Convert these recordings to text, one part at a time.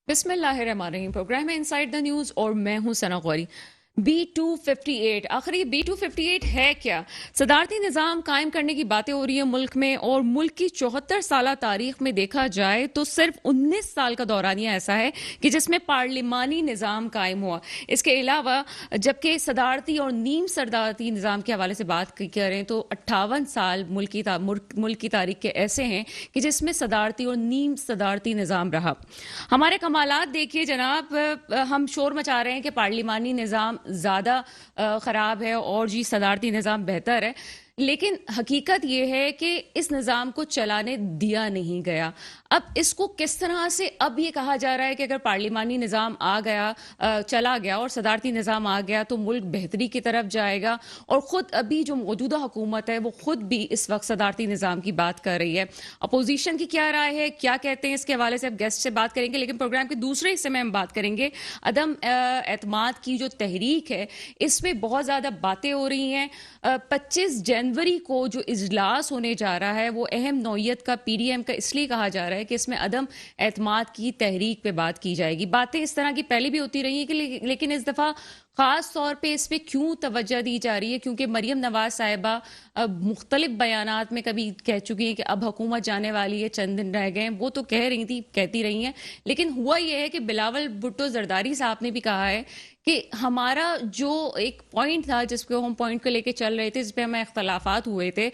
बिस्मिल्लाहिर्रहमानिर्रहीम। प्रोग्राम है inside the news और मैं हूं सना गौरी। B258 आखिर ये B258 है क्या? सदारती निज़ाम कायम करने की बातें हो रही है मुल्क में, और मुल्क की 74 साल तारीख में देखा जाए तो सिर्फ 19 साल का दौरानिया ऐसा है कि जिसमें पार्लिमानी निज़ाम कायम हुआ। इसके अलावा जबकि सदारती और नीम सदारती निज़ाम के हवाले से बात करें तो 58 साल मुल्क की तारीख के ऐसे हैं कि जिसमें सदारती और नीम सदारती निज़ाम रहा। हमारे कमालात देखिए जनाब, हम शोर मचा रहे हैं कि पार्लिमानी निज़ाम ज़्यादा ख़राब है और जी सदारती निज़ाम बेहतर है, लेकिन हकीकत यह है कि इस निज़ाम को चलाने दिया नहीं गया। अब इसको किस तरह से अब ये कहा जा रहा है कि अगर पार्लिमानी निज़ाम आ गया, चला गया और सदारती निज़ाम आ गया तो मुल्क बेहतरी की तरफ जाएगा, और ख़ुद अभी जो मौजूदा हुकूमत है वो ख़ुद भी इस वक्त सदारती निज़ाम की बात कर रही है। अपोजिशन की क्या राय है, क्या कहते हैं, इसके हवाले से अब गेस्ट से बात करेंगे। लेकिन प्रोग्राम के दूसरे हिस्से में हम बात करेंगे अदम एतमाद की जो तहरीक है, इसमें बहुत ज़्यादा बातें हो रही हैं। 25 जनवरी को जो इजलास होने जा रहा है वो अहम नौयत का PDM का इसलिए कहा जा रहा है कि इसमें अदम एतमाद की तहरीक पे बात की जाएगी। बातें इस तरह की पहले भी होती रही हैं कि लेकिन इस दफ़ा ख़ास तौर पे इस पर क्यों तवज्जो दी जा रही है, क्योंकि मरियम नवाज साहिबा मुख्तलिफ बयानात में कभी कह चुकी हैं कि अब हुकूमत जाने वाली है, चंद दिन रह गए हैं। वो तो कहती रही हैं, लेकिन हुआ ये है कि बिलावल भुट्टो जरदारी साहब ने भी कहा है कि हमारा जो एक पॉइंट था जिसको हम पॉइंट को लेके चल रहे थे, जिस पे हमें इख्तलाफात हुए थे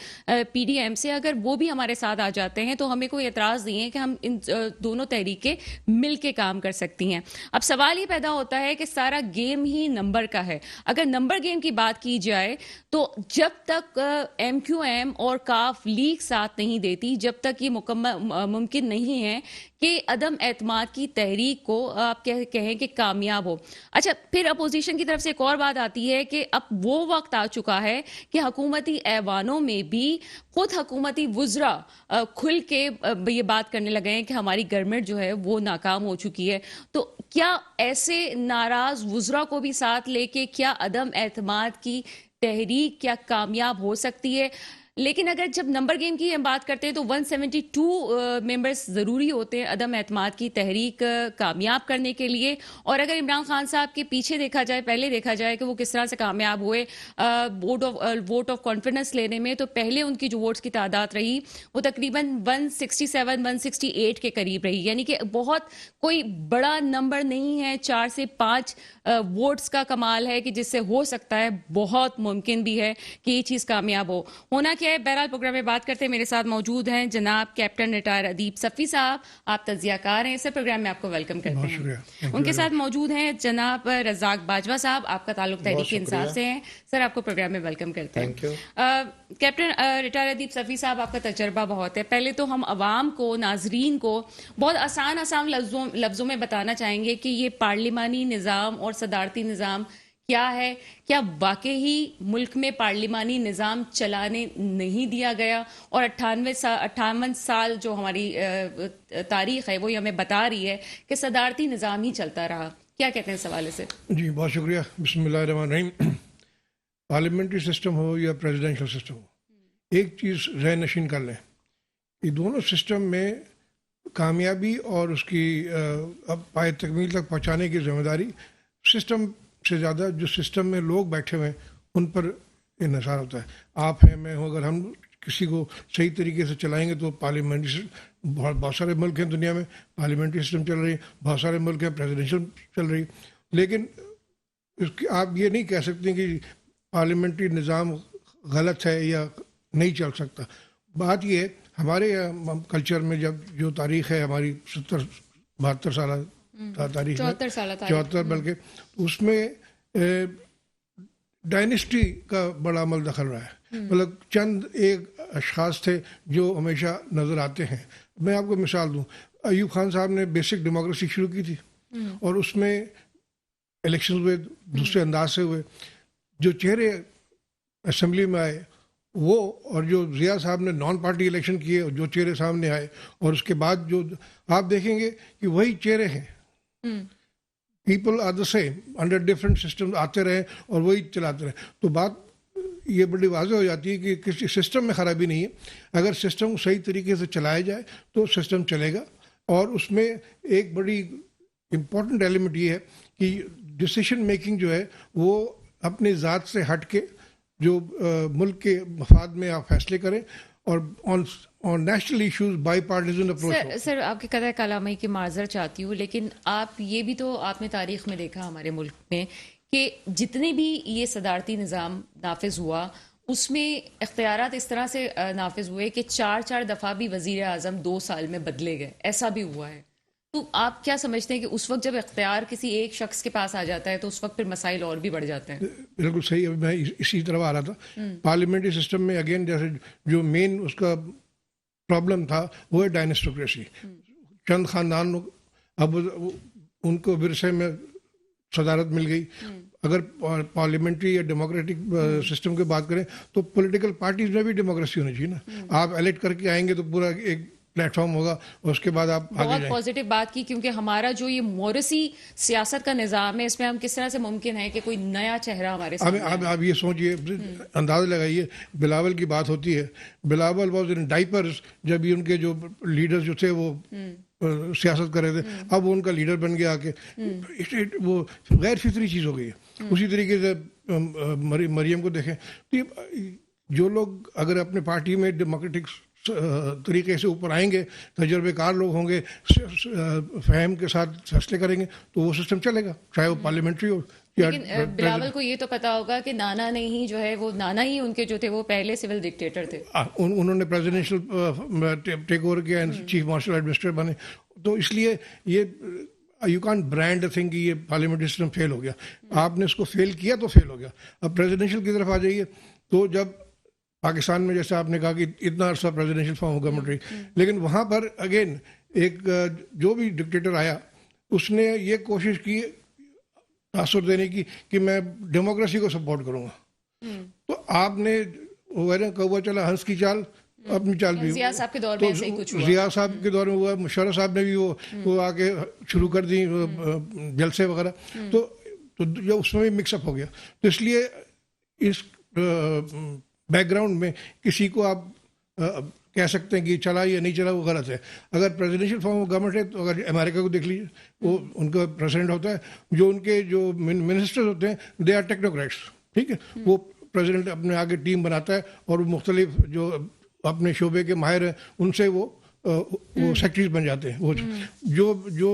PDM से, अगर वो भी हमारे साथ आ जाते हैं तो हमें कोई एतराज़ नहीं है कि हम इन दोनों तहरीकें मिल के काम कर सकती हैं। अब सवाल ये पैदा होता है कि सारा गेम ही नंबर का है। अगर नंबर गेम की बात की जाए तो जब तक MQM और काफ लीग साथ नहीं देती, जब तक ये मुमकिन नहीं है कि अदम एतमाद की तहरीक को आप कहें कि कामयाब हो। अच्छा, फिर अपोजिशन की तरफ से एक और बात आती है कि अब वो वक्त आ चुका है कि हुकूमती ऐवानों में भी खुद हुकूमती वुज़रा खुल के ये बात करने लगे हैं कि हमारी गवर्नमेंट जो है वो नाकाम हो चुकी है। तो क्या ऐसे नाराज वुज़रा को भी साथ लेके क्या अदम एतमाद की तहरीक क्या कामयाब हो सकती है? लेकिन अगर जब नंबर गेम की हम बात करते हैं तो 172 मेंबर्स ज़रूरी होते हैं अदम एतमाद की तहरीक कामयाब करने के लिए। और अगर इमरान खान साहब के पीछे देखा जाए, पहले देखा जाए कि वो किस तरह से कामयाब हुए वोट ऑफ कॉन्फिडेंस लेने में, तो पहले उनकी जो वोट्स की तादाद रही वो तकरीबन 167-168 के करीब रही, यानी कि बहुत कोई बड़ा नंबर नहीं है। 4 से 5 वोट्स का कमाल है कि जिससे हो सकता है, बहुत मुमकिन भी है कि ये चीज़ कामयाब होना क्या है। बहरहाल प्रोग्राम में बात करते हैं, मेरे साथ मौजूद हैं जनाब कैप्टन रिटायर अदीब सफ़ी साहब। आप तजियाकार हैं, इस प्रोग्राम में आपको वेलकम करते हैं। उनके साथ मौजूद हैं जनाब रज़ाक बाजवा साहब, आपका ताल्लुक तहरीक इंसाफ से है। सर, आपको प्रोग्राम में वेलकम करते हैं। कैप्टन रिटायर अदीब सफ़ी साहब, आपका तजर्बा बहुत है। पहले तो हम अवाम को, नाजरीन को बहुत आसान लफ्ज़ों में बताना चाहेंगे कि ये पार्लिमानी निज़ाम और सदारती निज़ाम क्या है। क्या वाकई ही मुल्क में पार्लिमानी निज़ाम चलाने नहीं दिया गया, और 58 साल जो हमारी तारीख है वो ये हमें बता रही है कि सदारती निज़ाम ही चलता रहा? क्या कहते हैं इस हवाले से? जी, बहुत शुक्रिया। बिस्मिल्लाहिर्रहमानिर्रहीम। पार्लियामेंट्री सिस्टम हो या प्रेसिडेंशियल सिस्टम हो, एक चीज़ ज़हन नशीन कर लें, ये दोनों सिस्टम में कामयाबी और उसकी अब पाए तकमील तक पहुँचाने की जिम्मेदारी सिस्टम से ज़्यादा जो सिस्टम में लोग बैठे हुए हैं उन पर इन्हिसार होता है। आप हैं, मैं हूँ, अगर हम किसी को सही तरीके से चलाएंगे तो पार्लियामेंट्री, बहुत सारे मुल्क हैं दुनिया में पार्लियामेंट्री सिस्टम चल रही है, बहुत सारे मुल्क हैं प्रेसिडेंशियल चल रही, लेकिन उसकी आप ये नहीं कह सकते कि पार्लियामेंट्री निज़ाम गलत है या नहीं चल सकता। बात ये है, हमारे कल्चर में जब जो तारीख़ है हमारी 70-72 साल तारीख, 74 बल्कि, उसमें डायनेस्टी का बड़ा अमल दखल रहा है। मतलब चंद एक अशखास थे जो हमेशा नज़र आते हैं। मैं आपको मिसाल दूं, अयूब खान साहब ने बेसिक डेमोक्रेसी शुरू की थी और उसमें इलेक्शन हुए, दूसरे अंदाज से हुए। जो चेहरे असेंबली में आए वो, और जो जिया साहब ने नॉन पार्टी इलेक्शन किए, जो चेहरे सामने आए, और उसके बाद जो आप देखेंगे कि वही चेहरे हैं। People are the same under different system, आते रहे और वही चलाते रहे। तो बात ये बड़ी वाज़ेह हो जाती है कि किसी सिस्टम में ख़राबी नहीं है। अगर सिस्टम सही तरीके से चलाया जाए तो सिस्टम चलेगा, और उसमें एक बड़ी इम्पोर्टेंट एलिमेंट ये है कि डिसीजन मेकिंग जो है वो अपने ज़ात से हट के जो मुल्क के मफाद में आप फैसले करें और on national issues by partisan approach. Sir आपके कदा कलामी की माजर चाहती हूँ, लेकिन आप ये भी तो आपने तारीख में देखा हमारे मुल्क में कि जितने भी ये सदारती निज़ाम नाफिज हुआ उसमें इख्तियारात इस तरह से नाफिज हुए कि 4 दफ़ा भी वज़ीर आज़म 2 साल में बदले गए, ऐसा भी हुआ है। तो आप क्या समझते हैं कि उस वक्त जब इख्तियार किसी एक शख्स के पास आ जाता है तो उस वक्त फिर मसाइल और भी बढ़ जाते हैं? बिल्कुल सही। अभी मैं इसी तरफ आ रहा था। पार्लियामेंटरी सिस्टम में अगेन जैसे जो मेन उसका प्रॉब्लम था वो है डायनेस्टोक्रेसी। चंद खानदान अब उनको विरसे में सदारत मिल गई। अगर पार्लियामेंट्री या डेमोक्रेटिक सिस्टम की बात करें तो पॉलिटिकल पार्टीज में भी डेमोक्रेसी होनी चाहिए ना। आप इलेक्ट करके आएंगे तो पूरा एक प्लेटफॉर्म होगा और उसके बाद आप आगे बहुत जाएं। पॉजिटिव बात की, क्योंकि हमारा जो ये मोरसी सियासत का निज़ाम है इसमें हम किस तरह से मुमकिन है कि कोई नया चेहरा हमारे सामने आए? आप ये सोचिए, अंदाजा लगाइए, बिलावल की बात होती है, बिलावल वॉज इन डाइपर्स जब ये उनके जो लीडर्स जो थे वो सियासत कर रहे थे, अब वो उनका लीडर बन गया आके। वो गैर फितरी चीज़ हो गई है। उसी तरीके से मरियम को देखें तो जो लोग अगर अपने पार्टी में डेमोक्रेटिक तरीके से ऊपर आएंगे, तजर्बेकार लोग होंगे, फहम के साथ फैसले करेंगे तो वो सिस्टम चलेगा, चाहे वो पार्लियामेंट्री हो या। लेकिन बिलावल को ये तो पता होगा कि नाना ने ही जो है वो नाना ही उनके जो थे वो पहले सिविल डिक्टेटर थे। उन्होंने प्रेसिडेंशियल टेक ओवर किया, चीफ मार्शल एडमिनिस्ट्रेटर बने। तो इसलिए ये यू कांट ब्रांड थिंग कि ये पार्लियामेंट्री सिस्टम फेल हो गया। आपने इसको फेल किया तो फेल हो गया। अब प्रेसिडेंशियल की तरफ आ जाइए तो जब पाकिस्तान में जैसे आपने कहा कि इतना अर्सा प्रेसिडेंशियल फॉर्म होगा गवर्नमेंट, लेकिन वहाँ पर अगेन एक जो भी डिक्टेटर आया उसने ये कोशिश की तासुर देने की कि मैं डेमोक्रेसी को सपोर्ट करूँगा। तो आपने वह कौवा चला हंस की चाल, अपनी चाल भी। जिया साहब के दौर में ऐसे ही कुछ हुआ। जिया साहब के दौर में हुआ, मुशर्रफ साहब ने भी वो आके शुरू कर दी जलसे वगैरह। तो जो उसमें भी मिक्सअप हो गया। तो इसलिए इस बैकग्राउंड में किसी को आप कह सकते हैं कि चला या नहीं चला, वो गलत है। अगर प्रेसिडेंशियल फॉर्म ऑफ गवर्नमेंट है तो अगर अमेरिका को देख लीजिए, वो उनका प्रेसिडेंट होता है, जो उनके जो मिनिस्टर्स होते हैं दे आर टेक्नोक्रेट्स, ठीक है। वो प्रेसिडेंट अपने आगे टीम बनाता है और मुख्तलिफ जो अपने शोबे के माहिर हैं उनसे वो सेक्रेटरीज बन जाते हैं। वो जो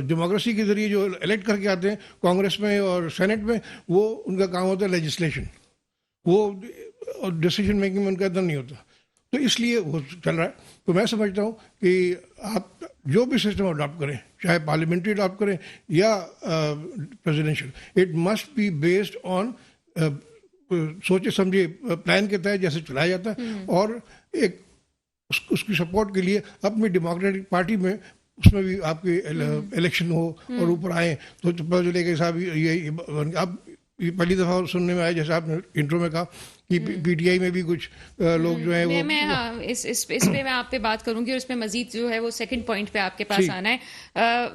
डेमोक्रेसी के जरिए जो इलेक्ट करके आते हैं कांग्रेस में और सेनेट में, वो उनका काम होता है लेजिस्लेशन, वो डिसीजन मेकिंग में उनका इतना नहीं होता। तो इसलिए वो चल रहा है। तो मैं समझता हूँ कि आप जो भी सिस्टम अडॉप्ट करें, चाहे पार्लियामेंट्री अडॉप्ट करें या presidential, it must be based on सोचे समझे प्लान के तहत जैसे चलाया जाता है। और एक उसकी सपोर्ट के लिए अपनी डेमोक्रेटिक पार्टी में उसमें भी आपके इलेक्शन हो और ऊपर आए तो पता चलेगा साहब ये अब पहली दफ़ा सुनने में आया, जैसे आपने इंट्रो में कहा कि पीटीआई में भी कुछ लोग जो है वो हाँ, इस पे मैं आप पे बात करूंगी और इसमें मजीद जो है वो सेकंड पॉइंट पे आपके पास आना है।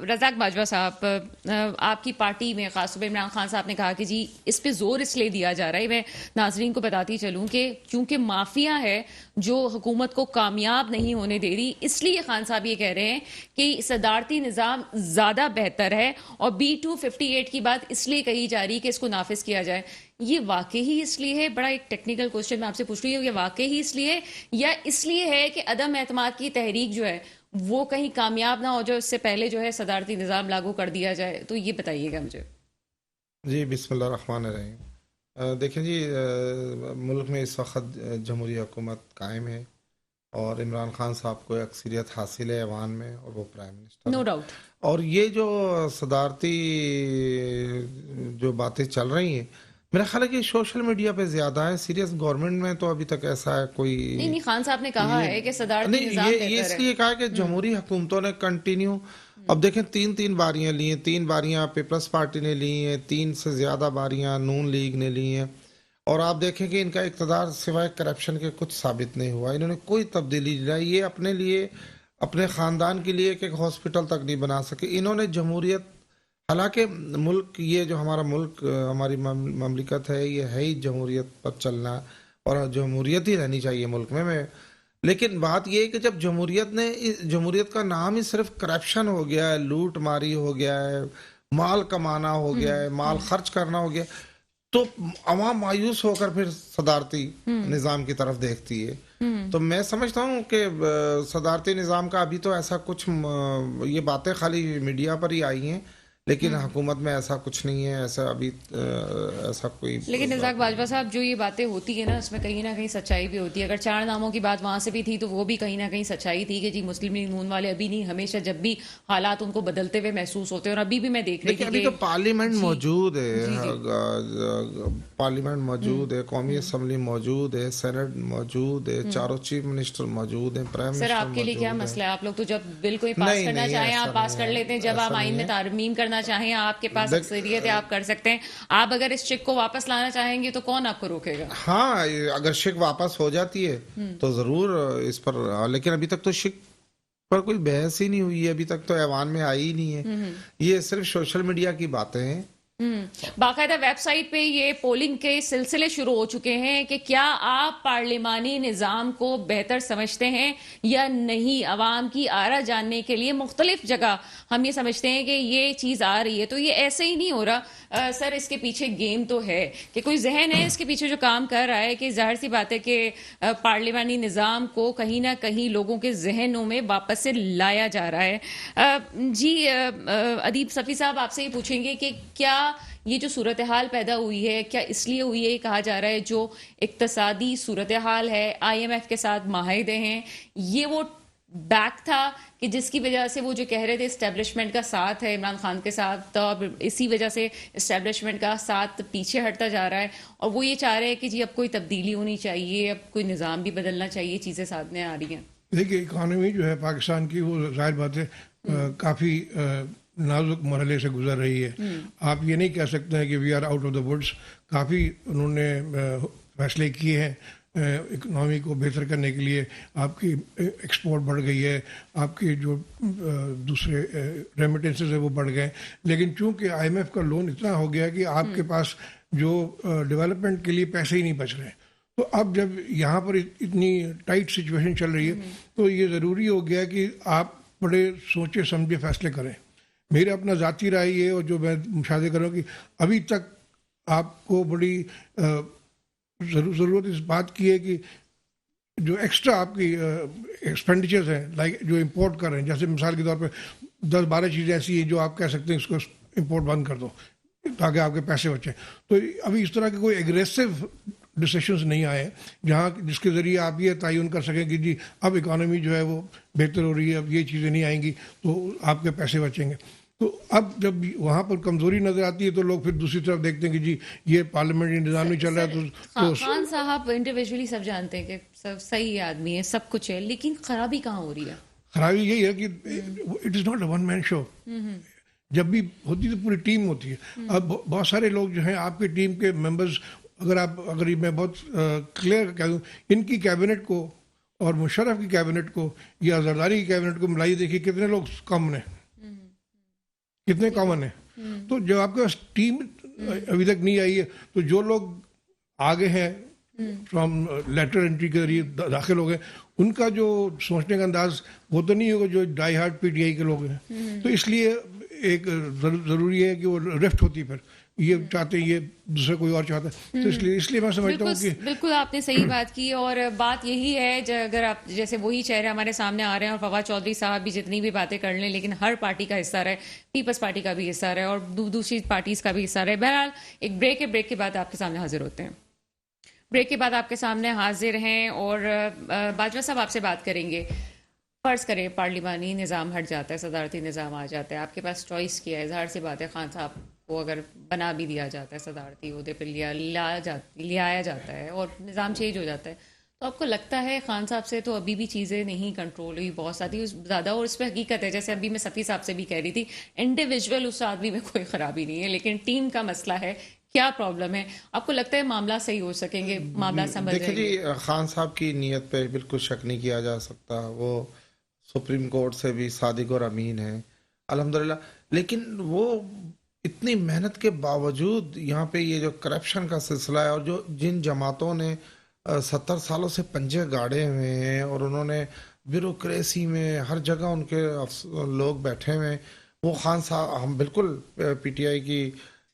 रज़ाक बाजवा साहब, आपकी पार्टी में खासतौर पर इमरान खान साहब ने कहा कि जी इस पे जोर इसलिए दिया जा रहा है, मैं नाजरीन को बताती चलूँ कि क्योंकि माफिया है जो हुकूमत को कामयाब नहीं होने दे रही, इसलिए खान साहब ये कह रहे हैं कि सदारती निज़ाम ज़्यादा बेहतर है और B258 की बात इसलिए कही जा रही है कि इसको नाफिज किया जाए। ये वाकई ही इसलिए है? बड़ा एक टेक्निकल क्वेश्चन मैं आपसे पूछ रही हूँ, ये वाकई ही इसलिए या इसलिए है कि अदम एतमाद की तहरीक जो है वो कहीं कामयाब ना हो जाए, उससे पहले जो है सदारती निज़ाम लागू कर दिया जाए? तो ये बताइएगा मुझे। जी बिस्मिल्लाह रहमान रहीम। देखें जी, मुल्क में इस वक्त जमहूरी हुकूमत कायम है और इमरान खान साहब को अक्सरियत हासिल है ऐवान में और वो प्राइम मिनिस्टर, नो डाउट। और ये जो सदारती जो बातें चल रही हैं, मेरा ख्याल है कि सोशल मीडिया पे ज्यादा है, सीरियस गवर्नमेंट में तो अभी तक ऐसा है कोई नहीं। खान साहब ने कहा है कि सदारती निज़ाम ये इसलिए कहा कि जमहूरी हुकूमतों ने कंटिन्यू, अब देखें 3 बारियां ली हैं, 3 बारियां पीपल्स पार्टी ने ली हैं, 3 से ज्यादा बारियां नून लीग ने ली हैं, और आप देखें कि इनका इक़्तिदार सिवाय करप्शन के कुछ साबित नहीं हुआ। इन्होंने कोई तब्दीली नहीं लाई। ये अपने लिए, अपने ख़ानदान के लिए एक हॉस्पिटल तक नहीं बना सके। इन्होंने जमहूरियत, हालांकि मुल्क, ये जो हमारा मुल्क, हमारी ममलिकत है, ये है ही जमहूरियत पर चलना और जमहूरियत ही रहनी चाहिए मुल्क में। मैं लेकिन बात ये है कि जब जमहूरियत का नाम ही सिर्फ करप्शन हो गया है, लूट मारी हो गया है, माल कमाना हो गया है, माल खर्च करना हो गया, तो अवाम मायूस होकर फिर सदारती निजाम की तरफ देखती है। तो मैं समझता हूँ कि सदारती निजाम का अभी तो ऐसा कुछ ये बातें खाली मीडिया पर ही आई हैं, लेकिन हुकूमत में ऐसा कुछ नहीं है, ऐसा अभी ऐसा कोई। लेकिन इज़ाक बाजवा साहब, जो ये बातें होती है ना, उसमें कहीं ना कहीं सच्चाई भी होती है। अगर 4 नामों की बात वहां से भी थी तो वो भी कहीं ना कहीं सच्चाई थी कि जी मुस्लिम लीग नून वाले अभी नहीं, हमेशा जब भी हालात उनको बदलते हुए महसूस होते हैं। और अभी भी मैं देख रही थी अभी तो पार्लियामेंट मौजूद है, पार्लियामेंट मौजूद है, कौमी असम्बली मौजूद है, सेनेट मौजूद है, चारों चीफ मिनिस्टर मौजूद है, प्राइम सर मिनिस्टर आपके लिए क्या मौजूद है। मसला है? आप लोग तो जब बिल कोई पास नहीं, करना नहीं, चाहें ऐसा आप पास नहीं कर है, लेते हैं, जब ऐसा आप आइन नहीं में है। तारमीम करना चाहें आपके पास अक्सरियत है, आप कर सकते हैं। आप अगर इस चिक को वापस लाना चाहेंगे तो कौन आपको रोकेगा? हाँ, अगर शिक वापस हो जाती है तो जरूर इस पर, लेकिन अभी तक तो शिक पर कोई बहस ही नहीं हुई है, अभी तक तो ऐवान में आई ही नहीं है। ये सिर्फ सोशल मीडिया की बातें हैं। बाकायदा वेबसाइट पे ये पोलिंग के सिलसिले शुरू हो चुके हैं कि क्या आप पार्लिमानी निज़ाम को बेहतर समझते हैं या नहीं। अवाम की आरा जानने के लिए मुख्तलिफ जगह हम ये समझते हैं कि ये चीज़ आ रही है, तो ये ऐसे ही नहीं हो रहा। सर इसके पीछे गेम तो है कि कोई जहन है इसके पीछे जो काम कर रहा है, कि जाहिर सी बात है कि पार्लिमानी निज़ाम को कहीं ना कहीं लोगों के जहनों में वापस से लाया जा रहा है। जी अदीब सफ़ी साहब, आपसे ही पूछेंगे कि क्या ये जो सूरत हाल पैदा हुई है, क्या इसलिए हुई है? कहा जा रहा है जो इक्तसादी सूरत हाल है, IMF के साथ माहिदे हैं, ये वो बैक था कि जिसकी वजह से वो जो कह रहे थे इस्टेब्लिशमेंट का साथ है इमरान खान के साथ, तो अब इसी वजह से इस्टेब्लिशमेंट का साथ पीछे हटता जा रहा है और वो ये चाह रहे हैं कि जी अब कोई तब्दीली होनी चाहिए, अब कोई निज़ाम भी बदलना चाहिए, चीज़ें सामने आ रही हैं। देखिए, इकानमी जो है पाकिस्तान की, वो जाहिर बात है काफ़ी नाजुक मरहले से गुजर रही है। आप ये नहीं कह सकते हैं कि we are out of the woods. काफ़ी उन्होंने फैसले किए हैं इकनॉमी को बेहतर करने के लिए। आपकी एक्सपोर्ट बढ़ गई है, आपके जो दूसरे रेमिटेंसेस है वो बढ़ गए, लेकिन चूंकि IMF का लोन इतना हो गया कि आपके पास जो डेवलपमेंट के लिए पैसे ही नहीं बच रहे। तो अब जब यहाँ पर इतनी टाइट सिचुएशन चल रही है तो ये ज़रूरी हो गया कि आप बड़े सोचे समझे फैसले करें। मेरा अपना ज़ाती राय ये, और जो मैं मुशाहिदा कर रहा हूँ, कि अभी तक आपको बड़ी ज़रूरत इस बात की है कि जो एक्स्ट्रा आपकी एक्सपेंडिचर्स हैं, लाइक जो इंपोर्ट कर रहे हैं, जैसे मिसाल के तौर पे 10-12 चीज़ें ऐसी हैं जो आप कह सकते हैं इसको इंपोर्ट बंद कर दो ताकि आपके पैसे बचें। तो अभी इस तरह के कोई एग्रेसिव डिसीशंस नहीं आए जहाँ जिसके ज़रिए आप ये तयन कर सकें कि जी अब इकानमी जो है वो बेहतर हो रही है, अब ये चीज़ें नहीं आएंगी तो आपके पैसे बचेंगे। तो अब जब वहाँ पर कमज़ोरी नज़र आती है तो लोग फिर दूसरी तरफ देखते हैं कि जी ये पार्लियामेंट्री निज़ाम नहीं चल रहा है। तो खान साहब इंडिविजुअली सब जानते हैं कि सब सही आदमी है, सब कुछ है, लेकिन खराबी कहाँ हो रही है? खराबी यही है कि it is not a one man show. जब भी होती तो पूरी टीम होती है। अब बहुत सारे लोग जो हैं आपके टीम के मेंबर्स, अगर मैं बहुत क्लियर कह दूँ, इनकी कैबिनेट को और मुशर्रफ की कैबिनेट को या जरदारी की कैबिनेट को मिलाई, देखिए कितने लोग कॉमन है, कितने कॉमन है। तो जब आपके पास टीम अभी तक नहीं आई है तो जो लोग आगे हैं फ्रॉम लेटर एंट्री के जरिए दाखिल हो गए, उनका जो सोचने का अंदाज वो तो नहीं होगा जो डाई हार्ड PTI के लोग हैं। तो इसलिए एक ज़रूरी है कि वो रिफ्ट होती है, फिर ये चाहते हैं, ये दूसरा कोई और चाहता है। तो इसलिए मैं समझता हूँ कि बिल्कुल आपने सही बात की। और बात यही है, अगर आप जैसे वही चेहरे हमारे सामने आ रहे हैं और फवाद चौधरी साहब भी जितनी भी बातें कर लें, लेकिन हर पार्टी का हिस्सा रहे, पीपल्स पार्टी का भी हिस्सा रहे और दूसरी पार्टीज का भी हिस्सा रहे। बहरहाल एक ब्रेक है, ब्रेक के बाद आपके सामने हाजिर होते हैं। ब्रेक के बाद आपके सामने हाजिर हैं और बाजवा साहब आपसे बात करेंगे। फर्ज करें पार्लिमानी निज़ाम हट जाता है, सदारती निज़ाम आ जाता है, आपके पास चॉइस किया है, ज़ाहिर सी बात है खान साहब को अगर बना भी दिया जाता है, सदारती उहदे पर लियाया जाता है और निज़ाम चेंज हो जाता है, तो आपको लगता है खान साहब से तो अभी भी चीज़ें नहीं कंट्रोल हुई बहुत सारी ज़्यादा? और इस पर हकीकत है, जैसे अभी मैं सफ़ी साहब से भी कह रही थी, इंडिविजुअल उस आदमी में कोई ख़राबी नहीं है, लेकिन टीम का मसला है, क्या प्रॉब्लम है? आपको लगता है मामला सही हो सकेंगे, मामला संभल देखिए जाएंगे? जी, खान साहब की नीयत पे बिल्कुल शक नहीं किया जा सकता। वो सुप्रीम कोर्ट से भी सादिक और अमीन है अल्हम्दुलिल्लाह, लेकिन वो इतनी मेहनत के बावजूद यहाँ पे ये जो करप्शन का सिलसिला है और जो जिन जमातों ने 70 सालों से पंजे गाड़े हुए हैं और उन्होंने ब्यूरोक्रेसी में हर जगह उनके लोग बैठे हुए हैं। वो खान साहब, हम बिल्कुल पीटीआई की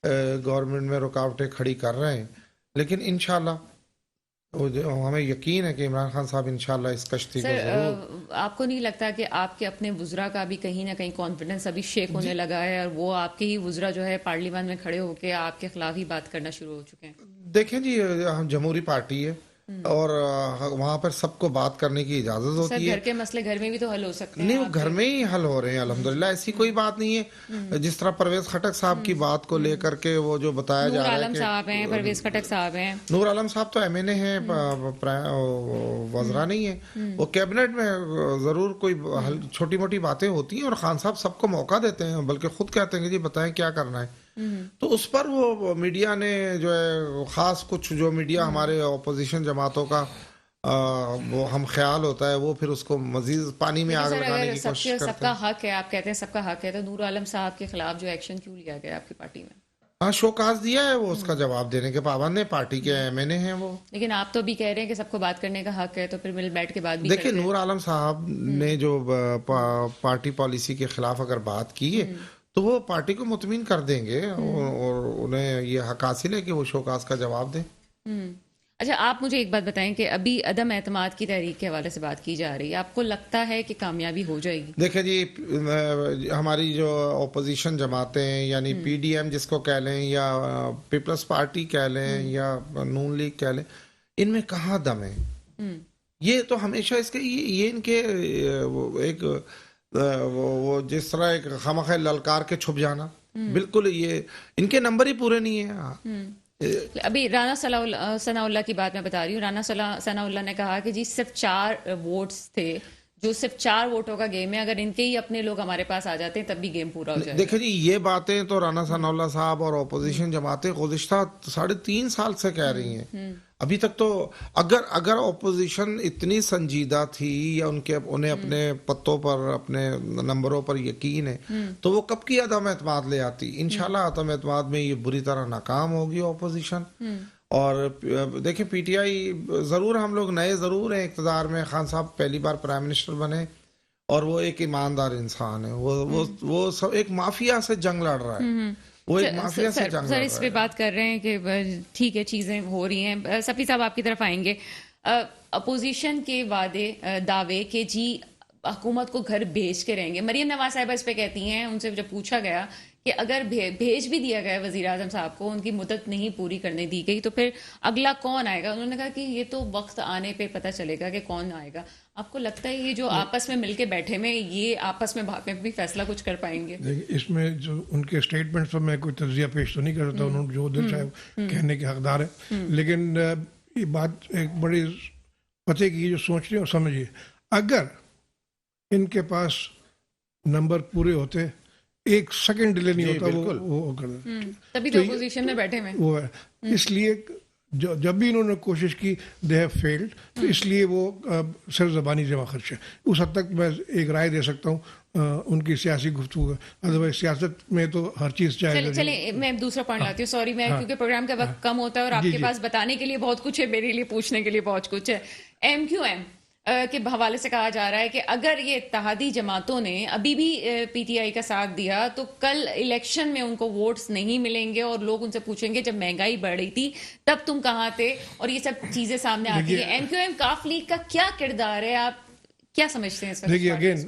गवर्नमेंट में रुकावटें खड़ी कर रहे हैं, लेकिन इंशाल्लाह हमें यकीन है कि इमरान खान साहब इंशाल्लाह इस कश्ती को सर जरूर। आपको नहीं लगता कि आपके अपने वुजरा का भी कहीं ना कहीं कॉन्फिडेंस अभी शेक होने लगा है और वो आपके ही वुजरा जो है पार्लियामेंट में खड़े होकर आपके खिलाफ ही बात करना शुरू हो चुके हैं? देखें जी, हम जमहूरी पार्टी है और वहां पर सबको बात करने की इजाजत सर होती है। घर के मसले घर में भी तो हल हो सकते हैं। नहीं, वो आपके घर में ही हल हो रहे हैं अल्हम्दुलिल्लाह, ऐसी कोई बात नहीं है। जिस तरह परवेज खटक साहब की बात को लेकर के वो जो बताया जा नूर रहा है आलम कि साहब हैं, परवेज खटक साहब हैं। नूर आलम साहब तो एमएनए हैं, वज़रा नहीं है। वो कैबिनेट में जरूर कोई छोटी मोटी बातें होती हैं और खान साहब सबको मौका देते हैं, बल्कि खुद कहते हैं कि जी बताएं क्या करना है। तो उस पर वो मीडिया ने जो है, खास कुछ जो मीडिया हमारे ऑपोजिशन जमातों का वो हम ख्याल होता है, वो फिर उसको मजीद पानी में आग सर लगाने अगर की कोशिश करते सबका हैं। हक है, आप कहते हैं सबका हक है, तो नूर आलम साहब के खिलाफ जो एक्शन क्यों लिया गया आपकी पार्टी में? हाँ, शोकाज दिया है, वो उसका जवाब देने के पाबंद है, पार्टी के एमएनए हैं वो। लेकिन आप तो भी कह रहे हैं कि सबको बात करने का हक है, तो फिर मिल बैठ के बात भी देखिए, करते हैं। नूर आलम साहब ने जो पार्टी पॉलिसी के खिलाफ अगर बात की है तो वो पार्टी को मुतमिन कर देंगे और उन्हें ये हक हासिल है कि वो शोकाज का जवाब दें। अच्छा, आप मुझे एक बात बताएं कि अभी अदम एतमाद की तहरीक के हवाले से बात की जा रही है, आपको लगता है कि कामयाबी हो जाएगी? देखिए जी, हमारी जो ओपोजिशन जमातें हैं, यानी पीडीएम जिसको कह लें या पीपल्स पार्टी कह लें या नून लीग कह लें, इनमें कहाँ दम है? ये तो हमेशा इसके ये इनके एक वो जिस तरह एक खामखा ललकार के छुप जाना, बिल्कुल ये इनके नंबर ही पूरे नहीं है। अभी राना सनाउल्लाह की बात मैं बता रही हूँ। राना सनाउल्लाह ने कहा कि जी सिर्फ 4 वोट्स थे, जो सिर्फ 4 वोटों का गेम है, अगर इनके ही अपने लोग हमारे पास आ जाते हैं तब भी गेम पूरा हो जाएगा। देखिए जी, ये बातें तो राना सनाउल्लाह साहब और ओपोजिशन जमातें गुज़िश्ता 3.5 साल से कह रही हैं। अभी तक तो अगर ओपोजिशन इतनी संजीदा थी या उन्हें अपने पत्तों पर, अपने नंबरों पर यकीन है, तो वो कब की अदम एतमाद ले आती। इंशाल्लाह अदम एतमाद में ये बुरी तरह नाकाम होगी ओपोजिशन। और देखिए, पीटीआई जरूर, हम लोग नए जरूर हैं इक़्तिदार में, खान साहब पहली बार प्राइम मिनिस्टर बने और वो एक ईमानदार इंसान है। वो सब एक माफिया से जंग लड़ रहा है, वो एक माफिया से जंग लड़ रहा है। इस पे बात कर रहे हैं कि ठीक है चीजें हो रही हैं। सफी साहब आपकी तरफ आएंगे। अपोजिशन के दावे के जी हुकूमत को घर भेज के रहेंगे, मरियम नवाज साहिबा इस पे कहती हैं, उनसे जब पूछा गया कि अगर भेज भी दिया गया वजीर आजम साहब को, उनकी मुद्दत नहीं पूरी करने दी गई, तो फिर अगला कौन आएगा? उन्होंने कहा कि ये तो वक्त आने पे पता चलेगा कि कौन आएगा। आपको लगता है ये जो आपस में मिलके बैठे में, ये आपस में भी फैसला कुछ कर पाएंगे? देखिए, इसमें जो उनके स्टेटमेंट पर मैं कोई तज्जिया पेश तो नहीं कर सकता, उन्होंने जो दिल चाहे कहने के हकदार है, लेकिन ये बात एक बड़ी पते की जो सोच रही है और समझिए, अगर इनके पास नंबर पूरे होते, 1 सेकंड डिले नहीं होता, वो कर तभी तो अपोजिशन में बैठे में वो है। इसलिए जब भी इन्होंने कोशिश की, दे हैव फेल्ड, तो इसलिए वो सिर्फ ज़बानी जमा खर्च है। उस हद तक मैं एक राय दे सकता हूँ उनकी सियासी गुफ्तगू है, अदरवाइज सियासत में तो हर चीज़ चाहे। चले मैं दूसरा पॉइंट लाती हूँ, सॉरी मैं, क्योंकि प्रोग्राम का वक्त कम होता है और आपके पास बताने के लिए बहुत कुछ है, मेरे लिए पूछने के लिए बहुत कुछ है। MQM के हवाले से कहा जा रहा है कि अगर ये इत्तेहादी जमातों ने अभी भी पीटीआई का साथ दिया तो कल इलेक्शन में उनको वोट्स नहीं मिलेंगे और लोग उनसे पूछेंगे जब महंगाई बढ़ रही थी तब तुम कहाँ थे, और ये सब चीजें सामने आती है। MQM काफ लीग का क्या किरदार है, आप क्या समझते हैं? देखिए, अगेन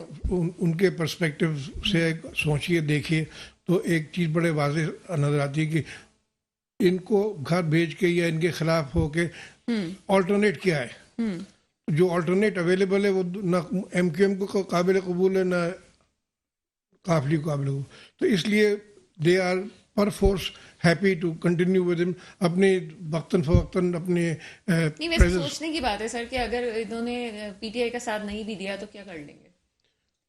उनके पर्सपेक्टिव से सोचिए, देखिए, तो एक चीज बड़े वाज़ेह नजर आती है कि इनको घर भेज के या इनके खिलाफ होके ऑल्टरनेट क्या है। जो अल्टरनेट अवेलेबल है वो ना MQM को काबिल कबूल है, ना काफली काबिल कबूल, तो इसलिए they are perforce happy to continue with him, अपने वक्तन फवक्तन अपने नहीं, वैसे सोचने की बात है सर कि अगर इन्होंने पीटीआई का साथ नहीं भी दिया तो क्या कर लेंगे?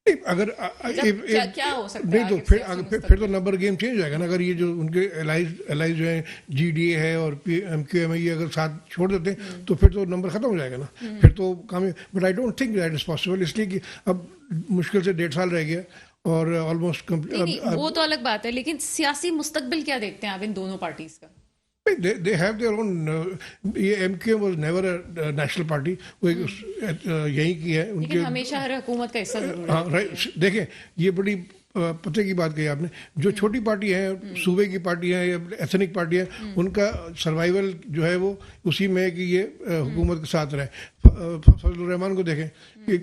अगर क्या हो सकता नहीं तो फिर तो नंबर गेम चेंज हो जाएगा ना। अगर ये जो उनके एलाइज जो है, GDA है और MQM है, ये अगर साथ छोड़ देते हैं तो फिर तो नंबर खत्म हो जाएगा ना, फिर तो काम। But I don't think that is possible, इसलिए कि अब मुश्किल से 1.5 साल रह गया और ऑलमोस्ट वो तो अलग बात है, लेकिन सियासी मुस्तकबिल क्या देखते हैं आप इन दोनों पार्टीज का? दे हैव देयर ओन, ये MQ was never a national party, वो यही की है लेकिन उनके। हमेशा हर हुकूमत का हिस्सा जरूर हाँ है। राइट, देखें ये बड़ी पते की बात कही आपने। जो छोटी पार्टी है, सूबे की पार्टी है या एथनिक पार्टी है, उनका सर्वाइवल जो है वो उसी में है कि ये हुकूमत के साथ रहे। फजलुर रहमान को देखें कि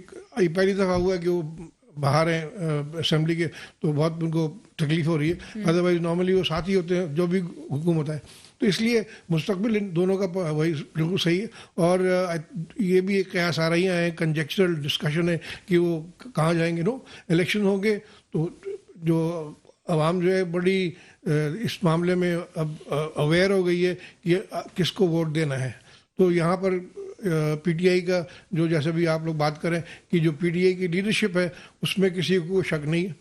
ये पहली दफ़ा हुआ कि वो बाहर हैं असेंबली के, तो बहुत उनको तकलीफ हो रही है। अदरवाइज नॉर्मली वो साथ ही होते हैं जो भी हुकूमत है। तो इसलिए मुस्तकबिल इन दोनों का वही बिल्कुल सही है। और ये भी एक कयास आ रही है, कंजेक्चुरल डिस्कशन है कि वो कहाँ जाएंगे। नो, इलेक्शन होंगे तो जो आवाम जो है बड़ी इस मामले में अब अवेयर हो गई है कि किसको वोट देना है। तो यहाँ पर पीटीआई का जो, जैसे भी आप लोग बात करें कि जो पीटीआई की लीडरशिप है उसमें किसी को शक नहीं है।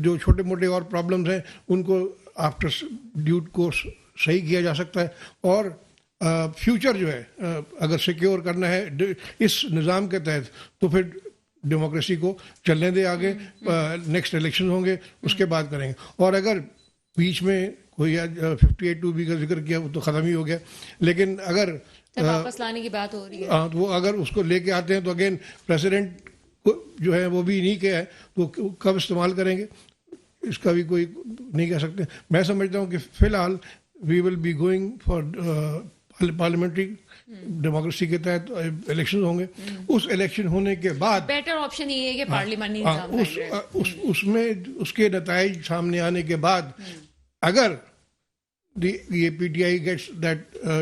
जो छोटे मोटे और प्रॉब्लम्स हैं उनको आफ्टर ड्यू कोर्स सही किया जा सकता है। और फ्यूचर जो है अगर सिक्योर करना है इस निज़ाम के तहत, तो फिर डेमोक्रेसी को चलने दे आगे। नेक्स्ट इलेक्शन होंगे उसके बाद करेंगे। और अगर बीच में कोई 58(2)B का जिक्र किया वो तो ख़त्म ही हो गया। लेकिन अगर वापस लाने की बात हो रही है, तो वो अगर उसको लेके आते हैं तो अगेन प्रेसिडेंट जो है वो भी नहीं किया है, तो कब इस्तेमाल करेंगे इसका भी कोई नहीं कह सकते। मैं समझता हूँ कि फिलहाल we will be going for parliamentary democracy के तहत इलेक्शन होंगे। उस इलेक्शन होने के बाद बेटर ऑप्शन ये है कि पार्लियामेंट्री निज़ाम उसमें उसके नताइज सामने आने के बाद अगर ये पीटीआई गेट्स दैट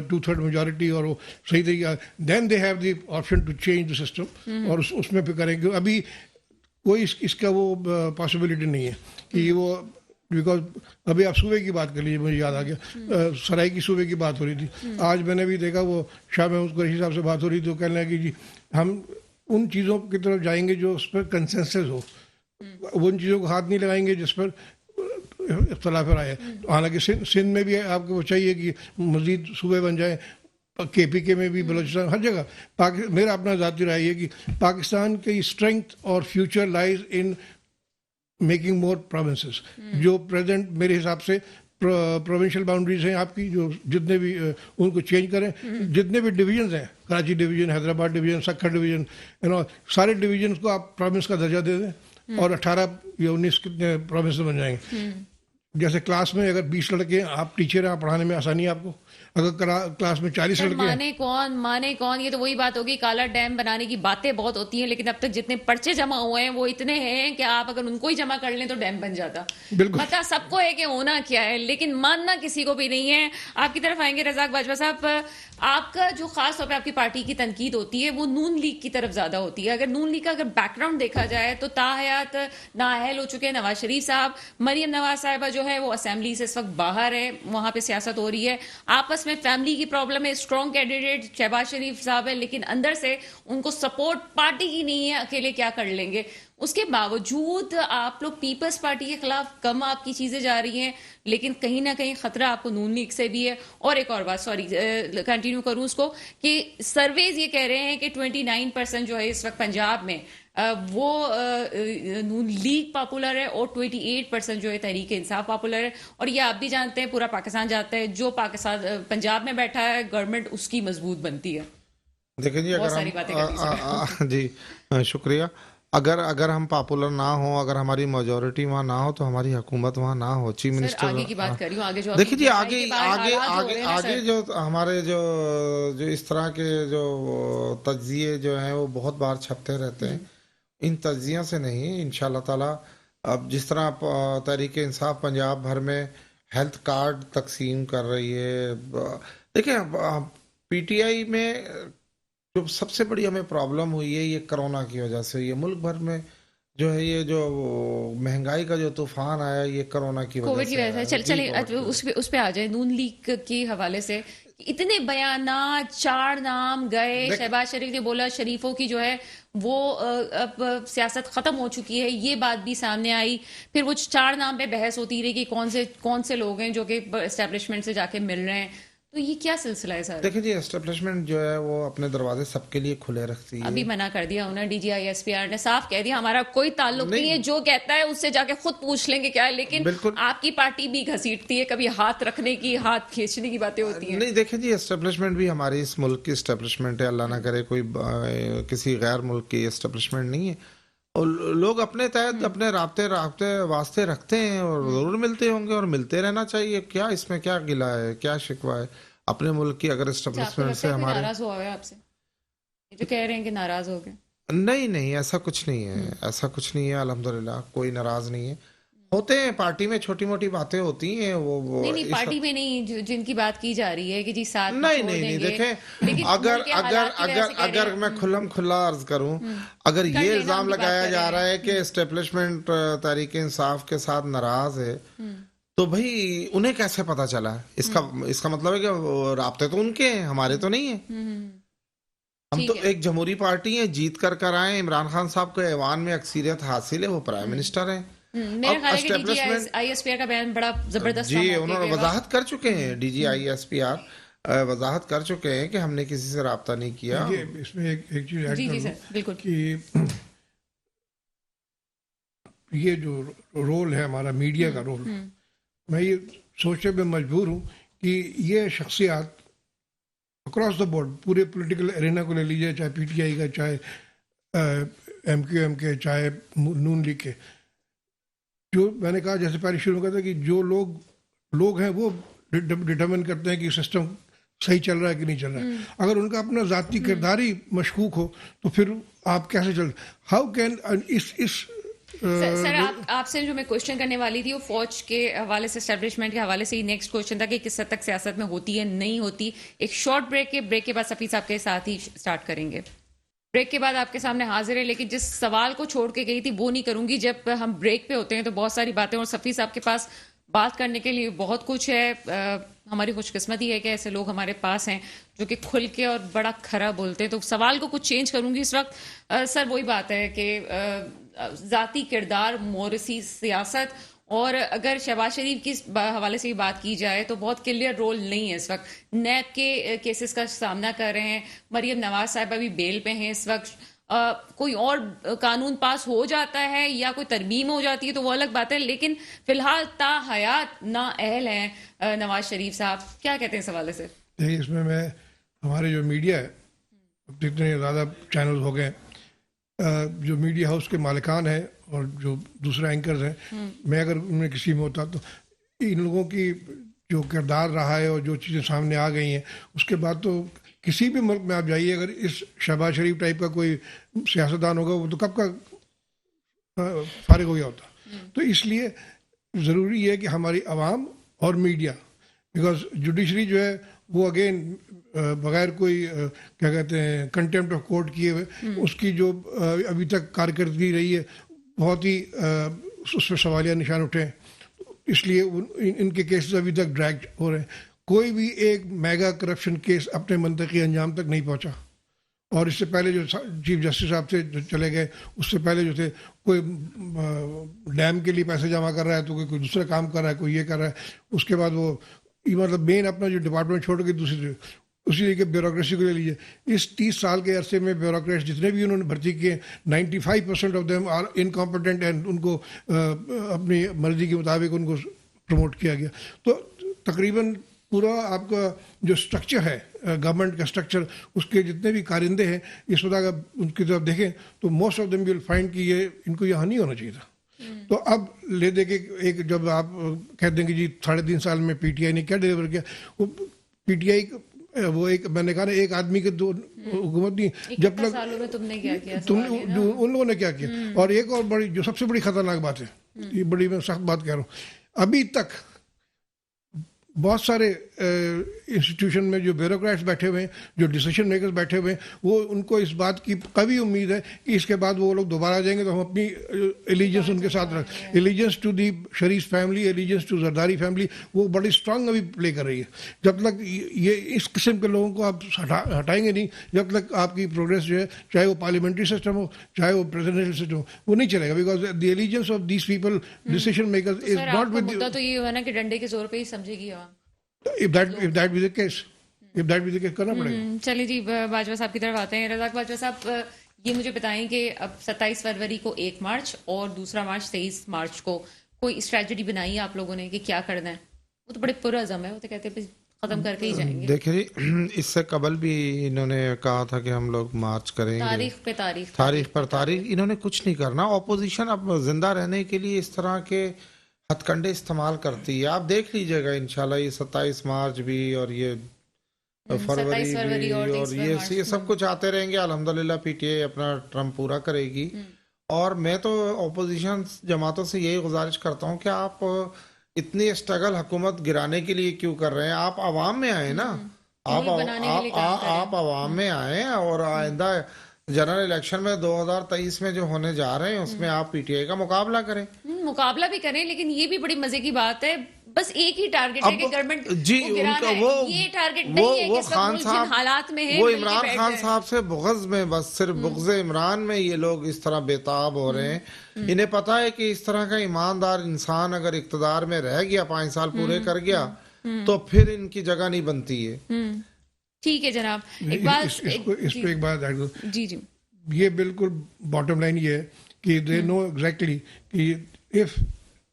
2/3 मेजॉरिटी और वो सही तरीका, then they have the option to change the system और उसमें फिर करेंगे। अभी कोई इसका वो पॉसिबिलिटी नहीं है कि वो, बिकॉज अभी आप सूबे की बात कर लीजिए, मुझे याद आ गया सराय की सूबे की बात हो रही थी। आज मैंने भी देखा वो शाह महमूद कुरैशी साहब से बात हो रही थी, तो कहने लगे कि जी हम उन चीज़ों की तरफ जाएंगे जो उस पर कंसेंसस हो, उन चीज़ों को हाथ नहीं लगाएंगे जिस पर इख्तलाफ राय है। हालांकि सिंध में भी आपको वो चाहिए कि मज़ीद सूबे बन जाए, KPK में भी, बलोचिस्तान, हर जगह। मेरा अपना ज़ाती राय है कि पाकिस्तान की स्ट्रेंथ और future lies in making more provinces. जो प्रेजेंट मेरे हिसाब से प्रोविंशियल बाउंड्रीज हैं आपकी, जो जितने भी उनको चेंज करें। जितने भी डिवीजन हैं, Karachi division, Hyderabad division, Sukkur division, सारे डिवीजन को आप प्रोविंस का दर्जा दे दें और 18 या 19 कितने प्रोविंस बन जाएंगे। जैसे क्लास में अगर 20 लड़के हैं, आप टीचर हैं, आप पढ़ाने में आसानी है आपको। अगर क्लास में 40 लड़के हैं, माने कौन, ये तो वही बात होगी। काला डैम बनाने की बातें बहुत होती हैं, लेकिन अब तक जितने पर्चे जमा हुए हैं वो इतने हैं कि आप अगर उनको ही जमा कर लें तो डैम बन जाता। पता सबको है कि होना क्या है, लेकिन मानना किसी को भी नहीं है। आपकी तरफ आएंगे रज़ाक बाजवा साहब, आपका जो खास तौर पे आपकी पार्टी की तनकीद होती है वो नून लीग की तरफ ज्यादा होती है। अगर नून लीग का अगर बैकग्राउंड देखा जाए तो ताहयात नाअहल हो चुके हैं नवाज शरीफ साहब। मरियम नवाज साहिबा जो है वो असेंबली से इस वक्त बाहर है, वहां पे सियासत हो रही है। आपस में फैमिली की प्रॉब्लम है। स्ट्रॉन्ग कैंडिडेट शहबाज शरीफ साहब है, लेकिन अंदर से उनको सपोर्ट पार्टी की नहीं है, अकेले क्या कर लेंगे। उसके बावजूद आप लोग पीपल्स पार्टी के खिलाफ कम आपकी चीजें जा रही हैं, लेकिन कहीं ना कहीं खतरा आपको नून लीग से भी है। और एक और बात, सॉरी कंटिन्यू करूं उसको, कि सर्वेज ये कह रहे हैं कि 29% जो है इस वक्त पंजाब में वो नून लीग पॉपुलर है और 28% जो है तहरीक इंसाफ पॉपुलर है। और ये आप भी जानते हैं, पूरा पाकिस्तान जानता है, जो पाकिस्तान पंजाब में बैठा है गवर्नमेंट उसकी मजबूत बनती है। देखिए जी, बहुत सारी बातें कर ली जी शुक्रिया। अगर हम पॉपुलर ना हो, अगर हमारी मेजोरिटी वहाँ ना हो, तो हमारी हुकूमत वहाँ ना हो। चीफ मिनिस्टर आगे की बात कर रही हूँ, आगे जो देखिए जी, आगे जो हमारे जो इस तरह के जो तज्जिए जो हैं वो बहुत बार छपते रहते हैं। इन तज्जियों से नहीं, इंशाल्लाह ताला। अब जिस तरह तहरीक इंसाफ पंजाब भर में हेल्थ कार्ड तकसीम कर रही है, देखिए पीटीआई में जो सबसे बड़ी हमें प्रॉब्लम हुई है ये कोरोना की वजह से। ये मुल्क भर में जो है ये जो महंगाई का जो तूफान आया, ये कोरोना की कोविड की वजह से। चलिए उस पे आ जाए। नून लीग के हवाले से इतने बयानात, 4 नाम गए, शहबाज शरीफ ने बोला शरीफों की जो है वो अब सियासत खत्म हो चुकी है, ये बात भी सामने आई। फिर वो 4 नाम पे बहस होती रही कि कौन से लोग हैं जो कि एस्टेब्लिशमेंट से जाके मिल रहे हैं। तो ये क्या सिलसिला है सर? देखिए जी, एस्टेब्लिशमेंट जो है वो अपने दरवाजे सबके लिए खुले रखती है। अभी मना कर दिया उन्होंने, DGI-SPR ने साफ कह दिया हमारा कोई ताल्लुक नहीं है, जो कहता है उससे जाके खुद पूछ लेंगे क्या है। लेकिन बिल्कुल। आपकी पार्टी भी घसीटती है, कभी हाथ रखने की, हाथ खींचने की बातें होती हैं। नहीं देखिए जी, एस्टेब्लिशमेंट भी हमारी इस मुल्क की एस्टेब्लिशमेंट है, अल्लाह ना करे कोई किसी गैर मुल्क की एस्टेब्लिशमेंट नहीं है। और लोग अपने तहत अपने राब्ते राब्ते वास्ते रखते हैं और जरूर मिलते होंगे और मिलते रहना चाहिए। क्या इसमें क्या गिला है, क्या शिकवा है अपने मुल्क की अगर अच्छा, आपको एस्टेब्लिशमेंट लगता से है कोई हमारे? नाराज हुआ है आपसे? ये जो कह रहे हैं कि नाराज हो गए। नहीं नहीं, ऐसा कुछ नहीं है, ऐसा कुछ नहीं है, अल्हम्दुलिल्लाह कोई नाराज नहीं है। होते हैं पार्टी में छोटी मोटी बातें होती हैं, वो नहीं, इस पार्टी में नहीं, जिनकी बात की जा रही है कि जी साथ नहीं छोड़ नहीं नहीं देंगे। देखें, लेकिन अगर मुल्क के अगर हालात की वजह अगर से कह रहे अगर हैं। मैं खुल्लम खुल्ला अर्ज करूं, अगर कर ये लेना, इल्जाम हम भी बात लगाया कर जा रहे रहा हैं। है कि एस्टेब्लिशमेंट तहरीक इंसाफ के साथ नाराज है, तो भाई उन्हें कैसे पता चला? इसका मतलब है कि वो राब्ते तो उनके हैं, हमारे तो नहीं है। हम ठीक तो है। एक जमहूरी पार्टी है, जीत कर आए, इमरान खान साहब को ऐवान में अक्सीरियत हासिल है, वो प्राइम मिनिस्टर हैं। मेरा अब ख्याल है कि एस्टेब्लिशमेंट DGI-SPR का बयान बड़ा जबरदस्त था जी, मौके उन्होंने पे। वजाहत कर चुके हैं, DGI-SPR वजाहत कर चुके हैं कि हमने किसी से राब्ता नहीं किया। ये इसमें एक चीज ऐड जी कर जी दूं सर, बिल्कुल। कि ये जो रोल है हमारा मीडिया का रोल, मैं ये सोचने पे मजबूर हूँ कि ये शख्सियात अक्रॉस द बोर्ड पूरे पॉलिटिकल एरिना को ले लीजिए, चाहे PTI का, चाहे MQM के, चाहे नून लीग के, जो मैंने कहा जैसे पहले शुरू में कहा था कि जो लोग हैं वो डिटरमिन करते हैं कि सिस्टम सही चल रहा है कि नहीं चल रहा है। अगर उनका अपना जाती किरदार ही मशकूक हो तो फिर आप कैसे चल, हाउ कैन इस सर आपसे जो मैं क्वेश्चन करने वाली थी वो फौज के हवाले से, एस्टेब्लिशमेंट के हवाले से ही नेक्स्ट क्वेश्चन था कि किस हद तक सियासत में होती है, नहीं होती। एक शॉर्ट ब्रेक के बाद सफ़ी साहब के साथ ही स्टार्ट करेंगे। ब्रेक के बाद आपके सामने हाजिर है, लेकिन जिस सवाल को छोड़ के गई थी वो नहीं करूंगी। जब हम ब्रेक पे होते हैं तो बहुत सारी बातें, और सफ़ी साहब के पास बात करने के लिए बहुत कुछ है। हमारी खुशकिस्मती है कि ऐसे लोग हमारे पास हैं जो कि खुल के और बड़ा खरा बोलते हैं। तो सवाल को कुछ चेंज करूंगी इस वक्त। सर वही बात है कि ज़ाती किरदार, मोरसी सियासत, और अगर शहबाज शरीफ की हवाले से भी बात की जाए तो बहुत क्लियर रोल नहीं है इस वक्त। नैब के केसेस का सामना कर रहे हैं, मरियम नवाज साहब अभी बेल पे हैं इस वक्त। कोई और कानून पास हो जाता है या कोई तरमीम हो जाती है तो वो अलग बात है, लेकिन फिलहाल ताहयात ना अहल हैं नवाज शरीफ साहब। क्या कहते हैं इस हवाले से? देखिए, इसमें मैं हमारे जो मीडिया है, अब इतने ज़्यादा चैनल हो गए, जो मीडिया हाउस के मालिकान हैं और जो दूसरे एंकर्स हैं, मैं अगर उनमें किसी में होता तो इन लोगों की जो किरदार रहा है और जो चीज़ें सामने आ गई हैं, उसके बाद तो किसी भी मुल्क में आप जाइए, अगर इस शहबाज शरीफ टाइप का कोई सियासतदान होगा वो तो कब का फारिग हो गया होता। तो इसलिए ज़रूरी है कि हमारी आवाम और मीडिया, बिकॉज जुडिशरी जो है वो अगेन बगैर कोई क्या कहते हैं कंटेम्प्ट ऑफ कोर्ट किए हुए उसकी जो अभी तक कारकर्दगी रही है बहुत ही उस पर सवालिया निशान उठे हैं, इसलिए इनके केसेस अभी तक ड्रैग हो रहे हैं। कोई भी एक मेगा करप्शन केस अपने मंतकी अंजाम तक नहीं पहुंचा। और इससे पहले जो चीफ जस्टिस साहब से जो चले गए, उससे पहले जो थे, कोई डैम के लिए पैसे जमा कर रहा है तो कोई दूसरा काम कर रहा है, कोई ये कर रहा है, उसके बाद वो मतलब मेन अपना जो डिपार्टमेंट छोड़ के दूसरी उसी के ब्यूरोक्रेसी को ले लीजिए। इस 30 साल के अरसे में ब्यूरोक्रेट्स जितने भी उन्होंने भर्ती किए, 95% of them are incompetent and उनको अपनी मर्जी के मुताबिक उनको प्रमोट किया गया। तो तकरीबन पूरा आपका जो स्ट्रक्चर है, गवर्नमेंट का स्ट्रक्चर, उसके जितने भी कारिंदे हैं, इस वक्त अगर उनकी तरफ देखें तो most of them will find कि ये इनको यहाँ नहीं होना चाहिए था। तो अब ले दे के एक जब आप कह देंगे जी 3.5 साल में PTI ने क्या डिलीवर किया, वो PTI वो एक मैंने कहा ना, एक आदमी के दो हुकूमत नहीं, जब तक सालों में तुमने क्या किया, उन लोगों ने क्या किया। और एक और बड़ी जो सबसे बड़ी खतरनाक बात है, ये बड़ी मैं सख्त बात कह रहा हूँ, अभी तक बहुत सारे इंस्टीट्यूशन में जो ब्यूरोक्रेट्स बैठे हुए हैं, जो डिसीजन मेकर्स बैठे हुए हैं, वो उनको इस बात की कभी उम्मीद है कि इसके बाद वो लोग दोबारा जाएंगे तो हम अपनी एलिजेंस उनके साथ रख, allegiance to the Sharif family, allegiance to Zardari family, वो बड़ी स्ट्रांग अभी प्ले कर रही है। जब तक ये इस किस्म के लोगों को आप हटाएंगे नहीं, जब तक आपकी प्रोग्रेस जो है, चाहे वो पार्लियामेंट्री सिस्टम हो, चाहे वो प्रेसिडेंशियल सिस्टम हो, वो नहीं चलेगा। Because the allegiance of these people, decision makers, is not with. मुद्दा तो ये हुआ ना कि डंडे के जोर पे ही समझेगी। If that be the case करना पड़ेगा। चलिए जी, बाजवा साहब की तरफ आते हैं। रज़ाक बाजवा साहब, ये मुझे बताएं कि अब 27 फरवरी को 1 मार्च और दूसरा मार्च 23 मार्च को कोई स्ट्रेटजी बनाई है आप लोगों ने कि क्या करना है? वो तो बड़े पुरअज़म है, वो तो कहते हैं खत्म करके ही जाएंगे। देखिए, इससे कबल भी इन्होंने कहा था कि हम लोग मार्च करेंगे, तारीख पर तारीख। इन्होंने कुछ नहीं करना। ऑपोजिशन अब जिंदा रहने के लिए इस तरह के हथकंडे इस्तेमाल करती है। आप देख लीजिएगा इंशाल्लाह ये 27 मार्च भी और ये फरवरी और ये सब कुछ आते रहेंगे। अल्हम्दुलिल्लाह पीटीआई अपना ट्रम्प पूरा करेगी। और मैं तो ऑपोजिशन जमातों से यही गुजारिश करता हूँ कि आप इतनी स्ट्रगल हुकूमत गिराने के लिए क्यों कर रहे हैं? आप आवाम में आए ना, आप आवाम में आए और आइंदा जनरल इलेक्शन में 2023 में जो होने जा रहे हैं उसमें आप पीटीआई का मुकाबला करें। मुकाबला भी करें, लेकिन ये भी बड़ी मजे की बात है, बस एक ही टारगेट है कि गवर्नमेंट जी को गिराना है। ये टारगेट नहीं है कि खान साहब हालात में है, वो इमरान खान साहब से बुग़्ज़ में, बस सिर्फ बुग़्ज़ इमरान में ये लोग इस तरह बेताब हो रहे हैं। इन्हें पता है कि इस तरह का ईमानदार इंसान अगर इक़्तिदार में रह गया, 5 साल पूरे कर गया, तो फिर इनकी जगह नहीं बनती है। ठीक है जनाब, एक बात जी जी, ये बिल्कुल बॉटम लाइन ये है कि दे नो एग्जैक्टली कि इफ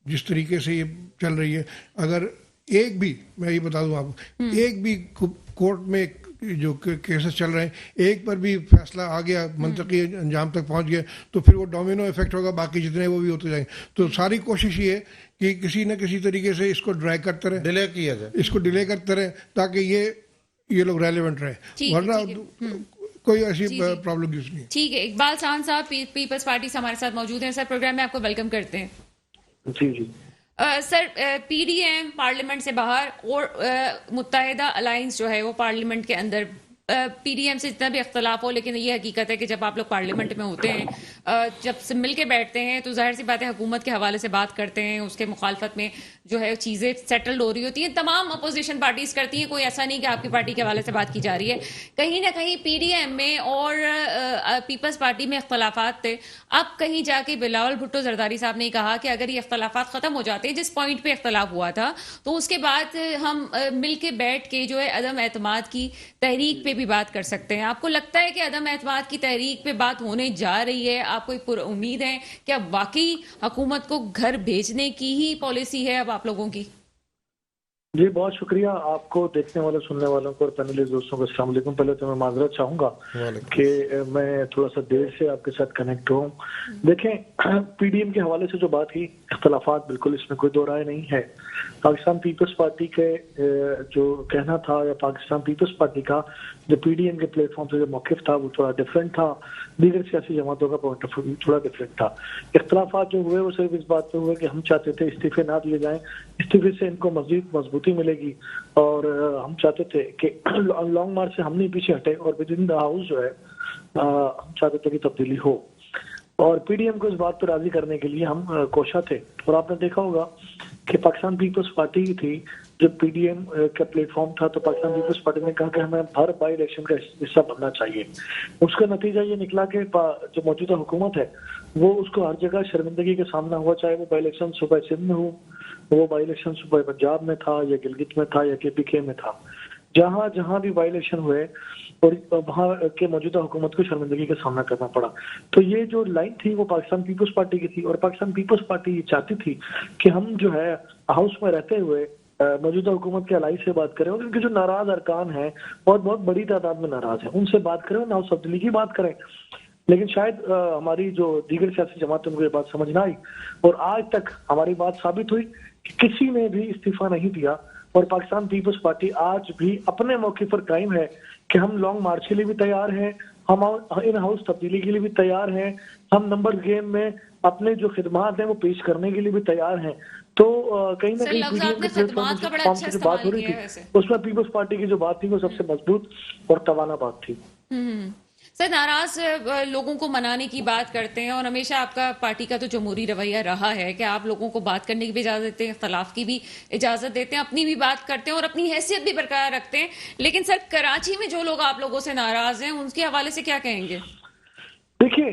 जिस तरीके से ये चल रही है, अगर एक भी, मैं ये बता दूं आपको, एक भी कोर्ट में जो केसेस चल रहे हैं, एक पर भी फैसला आ गया, मंतकी अंजाम तक पहुंच गया, तो फिर वो डोमिनो इफेक्ट होगा, बाकी जितने वो भी होते जाएंगे। तो सारी कोशिश ये है कि किसी न किसी तरीके से इसको ड्राई करते रहे, डिले किया जाए, इसको डिले करते रहे, ताकि ये लोग रेलिवेंट रहे, वरना कोई ऐसी प्रॉब्लम नहीं। ठीक है, इकबाल चांद साहब पीपल्स पार्टी से हमारे साथ मौजूद हैं। सर, प्रोग्राम में आपको वेलकम करते हैं। जी जी सर, पीडीएम पार्लियामेंट से बाहर और मुत्तहिदा अलायंस जो है वो पार्लियामेंट के अंदर, पीडीएम से जितना भी अख्तलाफ हो, लेकिन ये हकीकत है कि जब आप लोग पार्लियामेंट में होते हैं, जब से मिल के बैठते हैं, तो जाहिर सी बात है हुकूमत के हवाले से बात करते हैं, उसके मुखालफत में जो है चीज़ें सेटल्ड हो रही होती हैं, तमाम अपोजिशन पार्टीज करती हैं, कोई ऐसा नहीं कि आपकी पार्टी के हवाले से बात की जा रही है। कहीं ना कहीं पीडीएम में और पीपल्स पार्टी में अख्तलाफात थे। अब कहीं जाके बिलावल भुट्टो जरदारी साहब ने कहा कि अगर ये अख्तलाफात ख़त्म हो जाते हैं, जिस पॉइंट पे अख्तलाफ हुआ था, तो उसके बाद हम मिल के बैठ के जो है अदम एतमाद की तहरीक पे भी बात कर सकते हैं। आपको लगता है कि अदम एतमाद की तहरीक पे बात होने जा रही है? आप कोई उम्मीद है कि अब वाकई हुकूमत को घर भेजने की ही पॉलिसी है अब आप लोगों की? जी, बहुत शुक्रिया आपको, देखने वाले सुनने वालों को और पैनलिस्ट दोस्तों को अस्सलाम वालेकुम। पहले तो मैं माजरत चाहूंगा कि मैं थोड़ा सा देर से आपके साथ कनेक्ट हूँ। देखें, पीडीएम के हवाले से जो बात की, इख्तलाफात बिल्कुल इसमें कोई दो राय नहीं है। पाकिस्तान पीपल्स पार्टी के जो कहना था, या पाकिस्तान पीपल्स पार्टी का जो पीडीएम के प्लेटफॉर्म से जो मौक़िफ़ था वो थोड़ा डिफरेंट था, दीगर सियासी जमातों का पॉइंट ऑफ व्यू थोड़ा डिफरेंट था। इख्तलाफात जो हुए वो सिर्फ इस बात पे हुए कि हम चाहते थे इस्तीफे ना दिए जाएं, इस्तीफे से इनको मजीद मजबूती मिलेगी, और हम चाहते थे कि लॉन्ग मार्च से हम नहीं पीछे हटे, और विद इन द हाउस जो है हम चाहते थे कि तब्दीली हो, और पीडीएम को इस बात पर राजी करने के लिए हम कोशा थे। और आपने देखा होगा कि पाकिस्तान पीपल्स पार्टी थी, जब पीडीएम का प्लेटफॉर्म था, तो पाकिस्तान पीपल्स पार्टी ने कहा कि हमें हर बाई इलेक्शन का हिस्सा बनना चाहिए। उसका नतीजा ये निकला कि जो मौजूदा हुकूमत है वो उसको हर जगह शर्मिंदगी का सामना हुआ, चाहे वो बाई इलेक्शन सूबा सिंध में हो, वो बाई इलेक्शन सूबा पंजाब में था, या गिलगित में था, या केपीके में था। जहां जहां भी बाई इलेक्शन हुए और वहां के मौजूदा हुकूमत को शर्मिंदगी का सामना करना पड़ा। तो ये जो लाइन थी वो पाकिस्तान पीपल्स पार्टी की थी, और पाकिस्तान पीपल्स पार्टी ये चाहती थी कि हम जो है हाउस में रहते हुए मौजूदा हुकूमत के अलाई से बात करें, और उनके जो नाराज अरकान हैं और बहुत बड़ी तादाद में नाराज हैं, उनसे बात करें, ना तब्दीली की बात करें। लेकिन शायद हमारी जो दीगर सियासी जमात उनको ये बात समझ ना आई, और आज तक हमारी बात साबित हुई कि किसी ने भी इस्तीफा नहीं दिया, और पाकिस्तान पीपल्स पार्टी आज भी अपने मौके पर कायम है कि हम लॉन्ग मार्च के लिए भी तैयार हैं, हम इन हाउस तब्दीली के लिए भी तैयार हैं, हम नंबर गेम में अपने जो खिदमात हैं वो पेश करने के लिए भी तैयार हैं। तो कहीं ना कहीं पीडीएम के प्लेटफॉर्म से जो बात हो रही थी उसमें पीपल्स पार्टी की जो बात थी वो सबसे मजबूत और तवाना बात थी। सर, नाराज लोगों को मनाने की बात करते हैं, और हमेशा आपका पार्टी का तो जमहूरी रवैया रहा है कि आप लोगों को बात करने की भी इजाजत देते हैं, इख्तलाफ की भी इजाजत देते हैं, अपनी भी बात करते हैं और अपनी हैसियत भी बरकरार रखते हैं। लेकिन सर, कराची में जो लोग आप लोगों से नाराज हैं उनके हवाले से क्या कहेंगे? देखिए,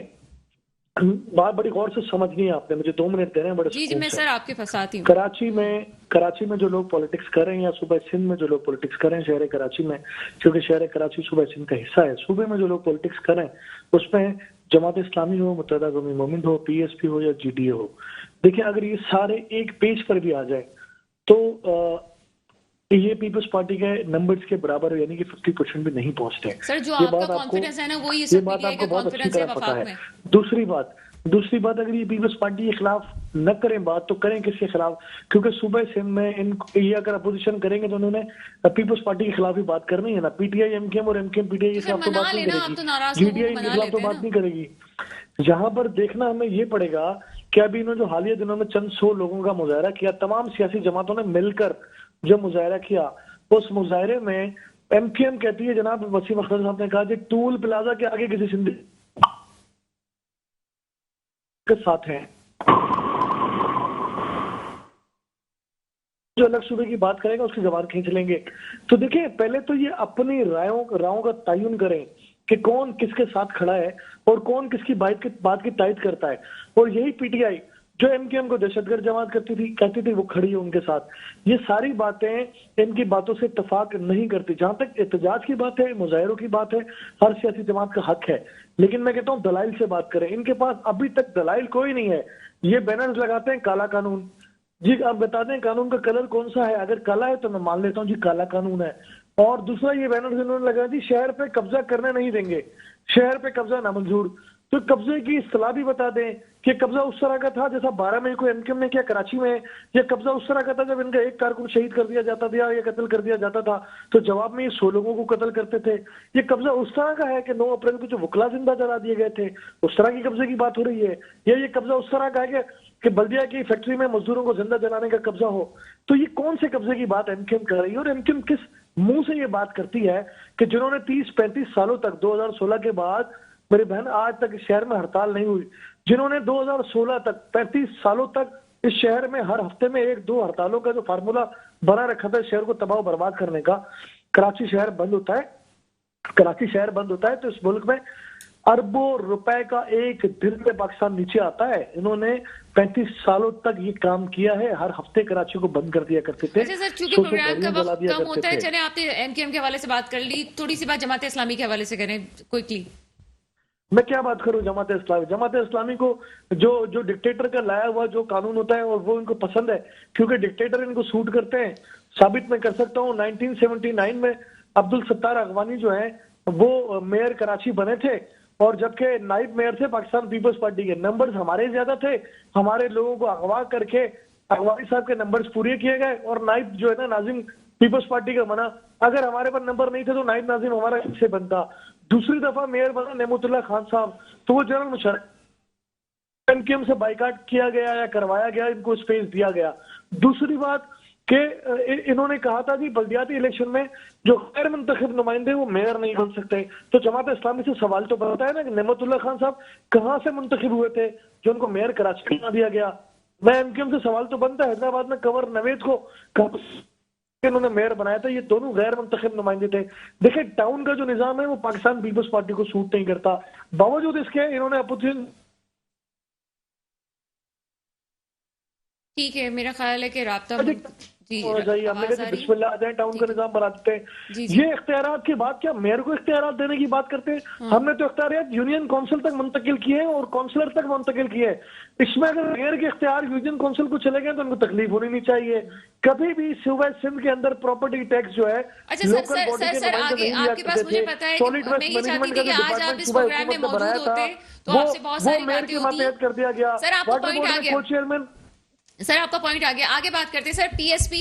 बात बड़ी गौर से समझनी है आपने, मुझे 2 मिनट दे रहे हैं बड़े जी जी सुकून मैं से। सर आपके फंसाती हूँ। कराची में जो लोग पॉलिटिक्स कर रहे हैं या सूबा सिंध में जो लोग पॉलिटिक्स कर रहे हैं शहर कराची में, क्योंकि शहर कराची सूबा सिंध का हिस्सा है, सूबे में जो लोग पॉलिटिक्स कर रहे हैं उसमें जमात इस्लामी हो, मुत्तहिदा कौमी मोमिन हो, पीएसपी हो या जीडीए हो, देखिए अगर ये सारे एक पेज पर भी आ जाए तो ये पीपल्स पार्टी के नंबर्स के बराबर है, यानी कि 50% भी नहीं पहुंचते। सर जो ये आपका बात आपको कॉन्फिडेंस है ना वो ये बात पीटीआई आपको का बहुत अच्छी कॉन्फिडेंस है तरह पता वफाक है। में। दूसरी बात अगर ये पीपल्स पार्टी के खिलाफ न करें बात तो करें किसके खिलाफ, क्योंकि सुबह सिंध में ये अगर अपोजिशन करेंगे तो उन्होंने पीपल्स पार्टी के खिलाफ ही बात करनी है ना, पीटीआई एमकेएम और एमकेएम पीटीआई के तो फिर खिलाफ तो मना बात नहीं लेना, आप करेगी, तो नाराज लोगों को जीडीआई के मना खिलाफ लेते तो हैं बात ना। नहीं करेगी। जहां पर देखना हमें ये पड़ेगा कि अभी इन्होंने जो हालिया दिनों में चंद 100 लोगों का मुजाहरा किया, तमाम सियासी जमातों ने मिलकर जो मुजाहरा किया, उस मुजाहरे में एमकेएम कहती है, जनाब वसीम अख्तर साहब ने कहा कि टूल प्लाजा के आगे किसी सिंधी के साथ हैं, जो अलग सूबे की बात करेगा उसकी जबान खींच लेंगे। तो देखिए पहले तो ये अपनी रायों का तयन करें कि कौन किसके साथ खड़ा है और कौन किसकी बात की तायद करता है, और यही पीटीआई जो एमकेएम को दहशतगर्द जमात कहती थी वो खड़ी है उनके साथ। ये सारी बातें इनकी बातों से इत्तेफाक नहीं करती। जहां तक एहतजाज की बात है, मुजाहिरों की बात है, हर सियासी जमात का हक है, लेकिन मैं कहता हूं दलाइल से बात करें। इनके पास अभी तक दलाइल कोई नहीं है। ये बैनर्स लगाते हैं काला कानून, जी आप बता दें कानून का कलर कौन सा है, अगर काला है तो मैं मान लेता हूँ जी काला कानून है। और दूसरा ये बैनर इन्होंने लगा दी शहर पे कब्जा करने नहीं देंगे, शहर पे कब्जा नामंजूर। तो कब्जे की इस्तेलाह भी बता दें कि कब्जा उस तरह का था जैसा 12 मई को एमकेएम ने किया कराची में, या कब्जा उस तरह का था जब इनका एक कारकुन शहीद कर दिया जाता था या कत्ल कर दिया जाता था तो जवाब में ये 100 लोगों को कत्ल करते थे। ये कब्जा उस तरह का है कि 9 अप्रैल को जो वकला जिंदा जला दिए गए थे उस तरह की कब्जे की बात हो रही है, या ये कब्जा उस तरह का है कि बल्दिया की फैक्ट्री में मजदूरों को जिंदा जलाने का कब्जा हो। तो ये कौन से कब्जे की बात एमकेएम कर रही है, और एमकेएम किस मुंह से ये बात करती है कि जिन्होंने 30-35 सालों तक 2016 के बाद मेरी बहन आज तक इस शहर में हड़ताल नहीं हुई, जिन्होंने 2016 तक 35 सालों तक इस शहर में हर हफ्ते में 1-2 हड़तालों का जो फार्मूला बना रखा था शहर को तबाह बर्बाद करने का, कराची शहर बंद होता है तो इस मुल्क में अरबों रुपए का एक दिन में पाकिस्तान नीचे आता है। इन्होंने 35 सालों तक ये काम किया है, हर हफ्ते कराची को बंद कर दिया करते थे। अच्छा सर, चूंकि प्रोग्राम का वक्त कम होता है, चले आपने एमकेएम के हवाले से बात कर ली, थोड़ी सी बात जमात इस्लामी के हवाले से करें क्विकली। मैं क्या बात करूं जमात इस्लामी को जो डिक्टेटर का लाया हुआ जो कानून होता है और वो इनको पसंद है, क्योंकि डिक्टेटर इनको सूट करते हैं। साबित मैं कर सकता हूं 1979 में अब्दुल सत्तार अगवानी जो है वो मेयर कराची बने थे, और जबकि नाइब मेयर थे पाकिस्तान पीपल्स पार्टी के। नंबर्स हमारे ज्यादा थे, हमारे लोगों को अगवा करके अगवानी साहब के नंबर्स पूरे किए गए, और नाइब जो है ना नाजिम पीपल्स पार्टी का बना। अगर हमारे पास नंबर नहीं थे तो नाइब नाजिम हमारा किससे बनता। दूसरी दफा मेयर बना नेमतुल्लाह खान साहब, तो वो जनरल मुशर्रफ एमकेएम से बाइकाट किया गया या करवाया गया, इनको स्पेस दिया गया। दूसरी बात कि इन्होंने कहा था कि बल्दियाती इलेक्शन में जो गैर मुंतखब नुमाइंदे वो मेयर नहीं बन सकते, तो जमात इस्लामी से सवाल तो बनता है ना कि नेमतुल्लाह खान साहब कहां से मुंतखब हुए थे जो उनको मेयर कराची बना दिया गया। मैं एमकेएम से सवाल तो बनता है, हैदराबाद में कंवर नवेद को इन्होंने मेयर बनाया था, ये दोनों गैर मुंतखब नुमाइंदे थे। देखिए टाउन का जो निजाम है वो पाकिस्तान पीपल्स पार्टी को सूट नहीं करता, बावजूद इसके इन्होंने अपोजिशन। ठीक है, मेरा ख्याल है कि राब्ता जी जाइए, हमने कहा बिस्मिल्लाह आ जाए, टाउन का निजाम बना देते हैं। ये इख्तियारात की बात क्या मेयर को इख्तियारात देने की बात करते हैं? हमने तो इख्तियारात यूनियन काउंसिल तक मुंतकिल किए हैं और काउंसलर तक मुंतकिल किए हैं। इसमें अगर मेयर के इख्तियार यूनियन काउंसिल को चले गए तो उनको तकलीफ होनी नहीं चाहिए। कभी भी सूबा सिंध के अंदर प्रॉपर्टी टैक्स जो है लोकल बॉडी के नुमाइंदे नहीं दिया करते थे। सॉलिड वेस्ट मैनेजमेंट का जो डिपार्टमेंट सूबा हुकूमत ने बनाया था वो मेयर के मातहत कर दिया गया। वाटर बोर्ड में को चेयरमैन। सर आपका पॉइंट आ गया, आगे बात करते हैं। सर पीएसपी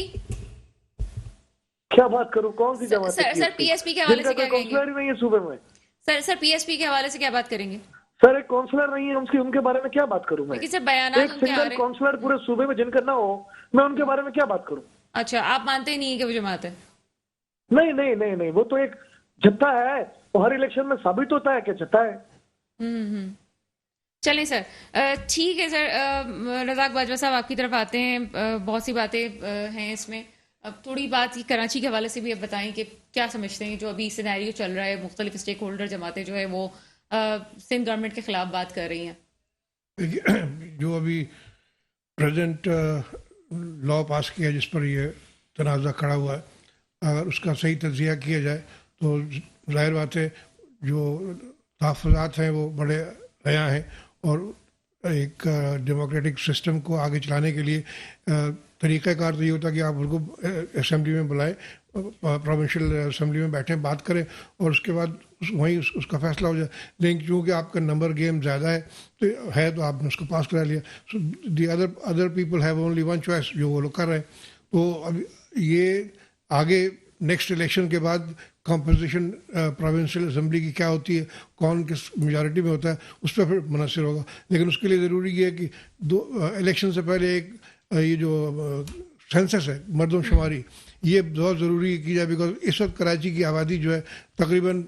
क्या बात करूं, कौन सी जमात? सर पीएसपी के हवाले से क्या कहेंगे? नहीं है सूबे में। सर पीएसपी के हवाले से क्या बात करेंगे? सर एक काउंसलर नहीं है, उनके बारे में क्या बात करूं मैं? सर बयान एक सिंगल काउंसलर पूरे सूबे में जिनका ना हो, मैं उनके बारे में क्या बात करूं? अच्छा, आप मानते ही नहीं है कि वो जमात है? नहीं, वो तो एक जत्था है, वो हर इलेक्शन में साबित होता है कि जत्था है। चलें सर, ठीक है सर। रज़ाक बाजवा साहब आपकी तरफ आते हैं, बहुत सी बातें हैं इसमें। अब थोड़ी बात कराची के हवाले से भी अब बताएं कि क्या समझते हैं जो अभी सिनेरियो चल रहा है, मुख्तलिफ स्टेक होल्डर जमातें जो है वो सिंध गवर्नमेंट के खिलाफ बात कर रही हैं। देखिए, जो अभी प्रेजेंट लॉ पास किया जिस पर ये तनाज़ा खड़ा हुआ है, अगर उसका सही तज्जिया किया जाए तो जाहिर बात है जो तहफ़्फ़ुज़ात हैं वो बड़े नया हैं और एक डेमोक्रेटिक सिस्टम को आगे चलाने के लिए तरीक़ाकार तो ये होता है कि आप उनको असेंबली में बुलाएं, प्रोविंशियल असेंबली में बैठें, बात करें और उसके बाद वहीं उसका फैसला हो जाए। लेकिन क्योंकि आपका नंबर गेम ज़्यादा है तो आपने उसको पास करा लिया। So the other people have only one choice, जो वो लोग कर रहे हैं। तो अब ये आगे नेक्स्ट इलेक्शन के बाद कंपोजिशन प्रोविंशियल असेंबली की क्या होती है, कौन किस मेजॉरिटी में होता है, उस पर फिर मुनसर होगा। लेकिन उसके लिए ज़रूरी ये है कि इलेक्शन से पहले एक ये जो सेंसस है, मरदमशुमारी, ये बहुत ज़रूरी की जाए। बिकॉज इस वक्त कराची की आबादी जो है तकरीबन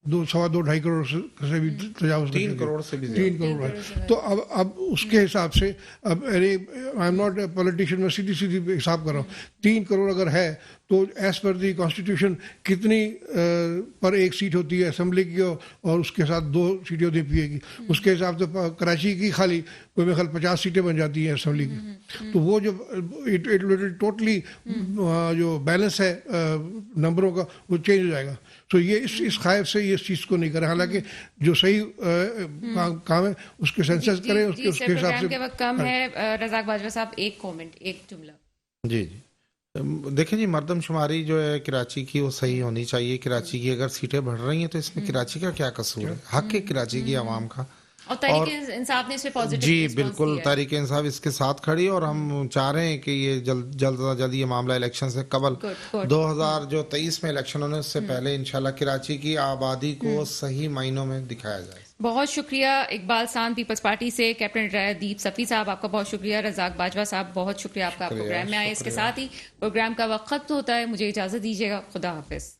2.25 करोड़ से भी तजावुज़ 3 करोड़ से भी 3 करोड़ है। तो अब उसके हिसाब से अब अरे I am not a politician, मैं सीधी सीधी हिसाब कर रहा हूँ। 3 करोड़ अगर है तो एज पर दी कॉन्स्टिट्यूशन कितनी पर एक सीट होती है असेंबली की और उसके साथ 2 सीटें होती है पीए की। उसके हिसाब से कराची की खाली कोई मेरे ख्याल 50 सीटें बन जाती हैं असेंबली की। तो वो जो इट टोटली जो बैलेंस है नंबरों का वो चेंज हो जाएगा। तो ये इस ख्वाहिश से ये इस चीज़ को नहीं करें। हालांकि जो सही काम है उसके सेंसस करें, उसके हिसाब से। के वक्त कम है। रज़ाक बाजवा साहब, एक कमेंट, एक जुमला। जी देखिए जी, मर्दमशुमारी जो है कराची की वो सही होनी चाहिए। कराची की अगर सीटें बढ़ रही हैं तो इसमें कराची का क्या कसूर है? हक है कराची की आवाम का। और तहरीक इंसाफ ने इस पे पॉजिटिव जी रिस्पांस बिल्कुल, दिया है। तहरीक इंसाफ इसके साथ खड़ी और हम चाह रहे हैं कि ये जल्द ये मामला इलेक्शन से कबल Good. 2023 में इलेक्शन होने से पहले इंशाल्लाह कराची की आबादी को सही मायनों में दिखाया जाए। बहुत शुक्रिया इकबाल सान पीपल्स पार्टी से, कैप्टन रायदीप सफी साहब आपका बहुत शुक्रिया, रज़ाक बाजवा साहब बहुत शुक्रिया आपका प्रोग्राम में आए। इसके साथ ही प्रोग्राम का वक्त खत्म होता है, मुझे इजाजत दीजिएगा, खुदा हाफिज।